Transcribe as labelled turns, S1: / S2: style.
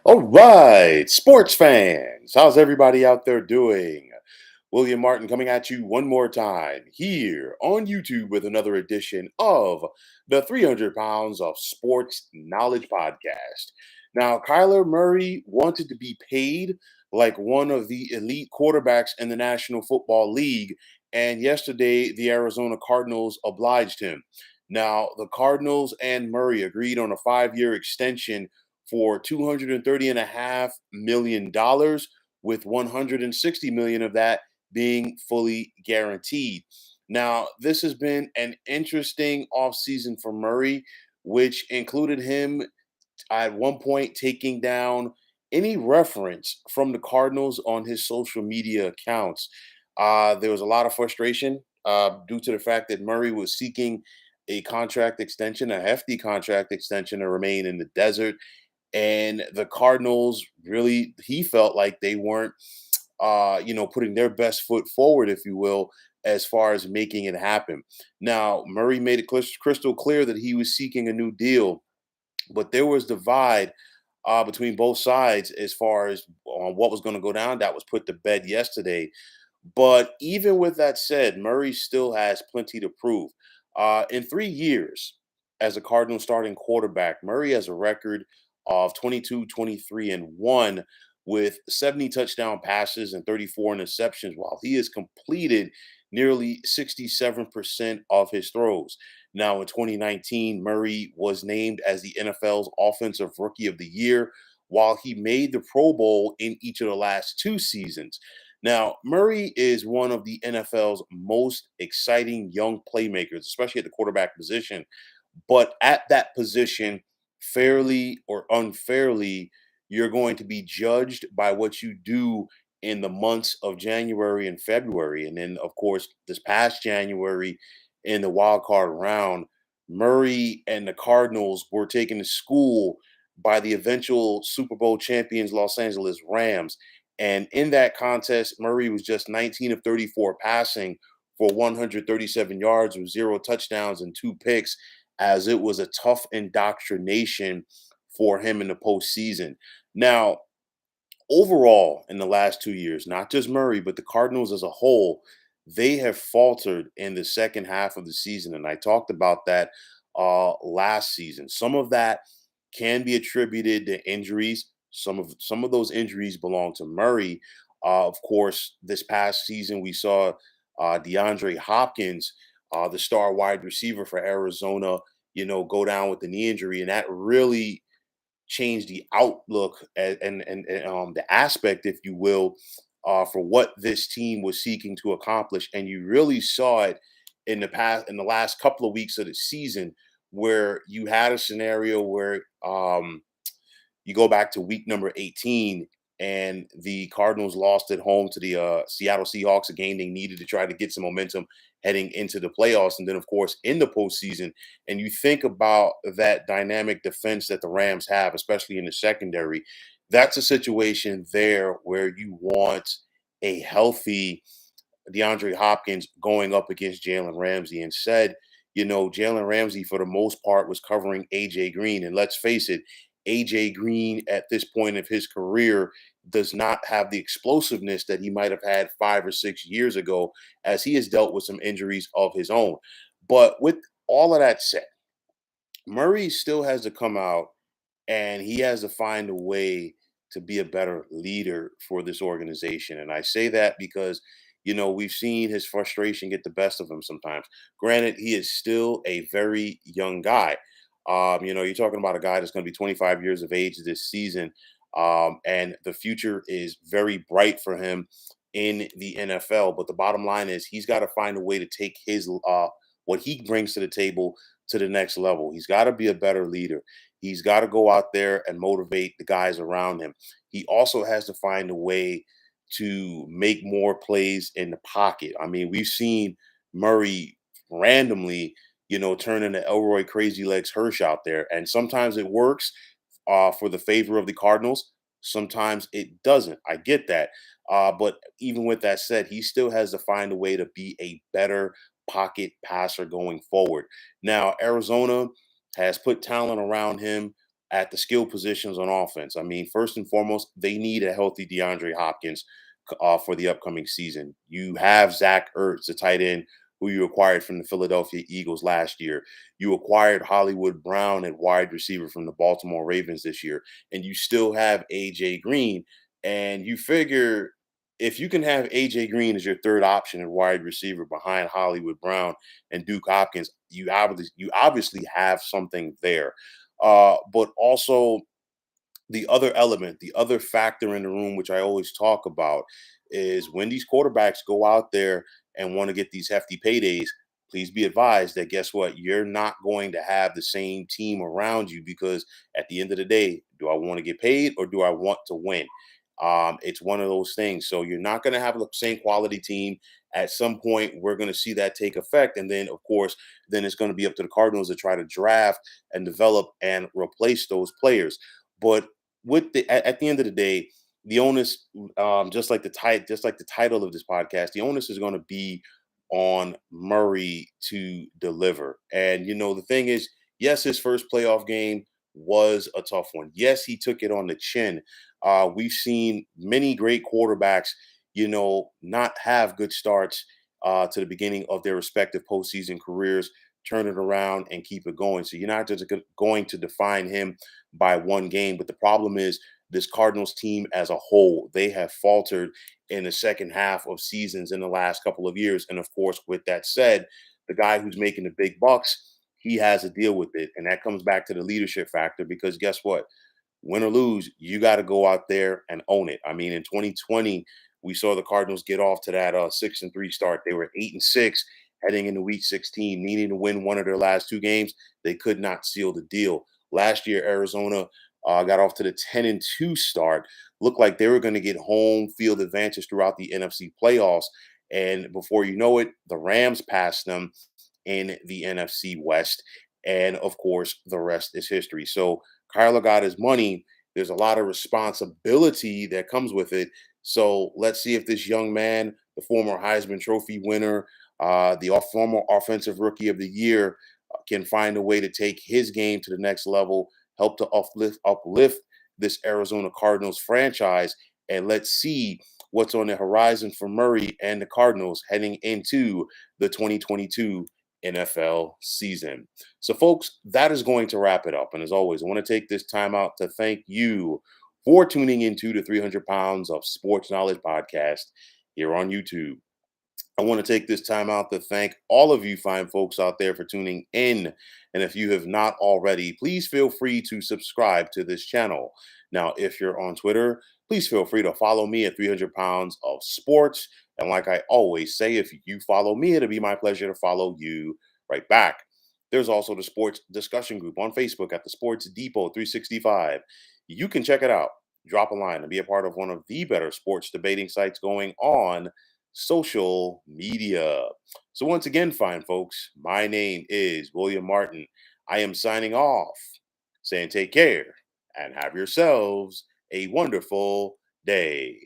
S1: All right, sports fans, how's everybody out there doing? William Martin coming at you one more time here on YouTube with another edition of the 300 Pounds of Sports Knowledge Podcast. Now, Kyler Murray wanted to be paid like one of the elite quarterbacks in the National Football League, and yesterday the Arizona Cardinals obliged him. Now, the Cardinals and Murray agreed on a 5-year extension for $230.5 million, with 160 million of that being fully guaranteed. Now, this has been an interesting offseason for Murray, which included him at one point taking down any reference from the Cardinals on his social media accounts. There was a lot of frustration due to the fact that Murray was seeking a contract extension, a hefty contract extension to remain in the desert. And the Cardinals really, he felt like they weren't, putting their best foot forward, if you will, as far as making it happen. Now, Murray made it crystal clear that he was seeking a new deal, but there was divide between both sides as far as what was going to go down. That was put to bed yesterday. But even with that said, Murray still has plenty to prove. In 3 years as a Cardinal starting quarterback, Murray has a record of 22, 23, and 1 with 70 touchdown passes and 34 interceptions, while he has completed nearly 67% of his throws. Now, in 2019, Murray was named as the NFL's Offensive Rookie of the Year, while he made the Pro Bowl in each of the last two seasons. Now, Murray is one of the NFL's most exciting young playmakers, especially at the quarterback position. But at that position, fairly or unfairly, you're going to be judged by what you do in the months of January and February. And then, of course, this past January in the wild card round, Murray and the Cardinals were taken to school by the eventual Super Bowl champions, Los Angeles Rams. And in that contest, Murray was just 19 of 34 passing for 137 yards with zero touchdowns and two picks, as it was a tough indoctrination for him in the postseason. Now, overall, in the last 2 years, not just Murray, but the Cardinals as a whole, they have faltered in the second half of the season. And I talked about that last season. Some of that can be attributed to injuries. Some of those injuries belong to Murray. Of course, this past season we saw DeAndre Hopkins, the star wide receiver for Arizona, go down with the knee injury, and that really changed the outlook and the aspect, if you will, for what this team was seeking to accomplish. And you really saw it in the last couple of weeks of the season, where you had a scenario where you go back to week number 18, and the Cardinals lost at home to the Seattle Seahawks, a game they needed to try to get some momentum heading into the playoffs. And then, of course, in the postseason, and you think about that dynamic defense that the Rams have, especially in the secondary, that's a situation there where you want a healthy DeAndre Hopkins going up against Jalen Ramsey. And said, Jalen Ramsey, for the most part, was covering AJ Green. And let's face it, AJ Green at this point of his career does not have the explosiveness that he might have had 5 or 6 years ago, as he has dealt with some injuries of his own. But with all of that said, Murray still has to come out, and he has to find a way to be a better leader for this organization. And I say that because, we've seen his frustration get the best of him sometimes. Granted, he is still a very young guy. You're talking about a guy that's going to be 25 years of age this season. And the future is very bright for him in the NFL. But the bottom line is he's got to find a way to take his what he brings to the table to the next level. He's got to be a better leader. He's got to go out there and motivate the guys around him. He also has to find a way to make more plays in the pocket. I mean, we've seen Murray randomly, turn into Elroy Crazy Legs Hirsch out there. And sometimes it works for the favor of the Cardinals. Sometimes it doesn't. I get that. But even with that said, he still has to find a way to be a better pocket passer going forward. Now, Arizona has put talent around him at the skill positions on offense. I mean, first and foremost, they need a healthy DeAndre Hopkins for the upcoming season. You have Zach Ertz, the tight end, who you acquired from the Philadelphia Eagles last year. You acquired Hollywood Brown at wide receiver from the Baltimore Ravens this year, and you still have AJ Green. And you figure if you can have AJ Green as your third option at wide receiver behind Hollywood Brown and Duke Hopkins, you obviously have something there. But also the other element, the other factor in the room, which I always talk about, is when these quarterbacks go out there and want to get these hefty paydays, please be advised that guess what? You're not going to have the same team around you because at the end of the day, do I want to get paid or do I want to win? It's one of those things. So you're not going to have the same quality team. At some point, we're going to see that take effect. And then, of course, then it's going to be up to the Cardinals to try to draft and develop and replace those players. But at the end of the day, the onus, just like the title of this podcast, the onus is going to be on Murray to deliver. And the thing is, yes, his first playoff game was a tough one. Yes, he took it on the chin. We've seen many great quarterbacks, not have good starts to the beginning of their respective postseason careers, turn it around and keep it going. So you're not just going to define him by one game. But the problem is this Cardinals team as a whole, they have faltered in the second half of seasons in the last couple of years. And of course, with that said, the guy who's making the big bucks, he has to deal with it. And that comes back to the leadership factor because guess what? Win or lose, you got to go out there and own it. I mean, in 2020, we saw the Cardinals get off to that 6-3 start. They were 8-6 heading into Week 16, needing to win one of their last two games. They could not seal the deal. Last year, Arizona got off to the 10-2 start. Looked like they were going to get home field advantage throughout the NFC playoffs, and before you know it, the Rams passed them in the NFC West. And of course, the rest is history. So Kyler got his money. There's a lot of responsibility that comes with it. So let's see if this young man, the former Heisman Trophy winner, former Offensive Rookie of the Year, can find a way to take his game to the next level, help to uplift this Arizona Cardinals franchise, and let's see what's on the horizon for Murray and the Cardinals heading into the 2022 NFL season. So, folks, that is going to wrap it up. And as always, I want to take this time out to thank you for tuning into the 300 Pounds of Sports Knowledge podcast here on YouTube. I want to take this time out to thank all of you fine folks out there for tuning in. And if you have not already, please feel free to subscribe to this channel. Now, if you're on Twitter, please feel free to follow me at 300 Pounds of Sports. And like I always say, if you follow me, it'll be my pleasure to follow you right back. There's also the sports discussion group on Facebook at the Sports Depot 365. You can check it out. Drop a line and be a part of one of the better sports debating sites going on social media. So, once again, fine folks, my name is William Martin. I am signing off, saying take care and have yourselves a wonderful day.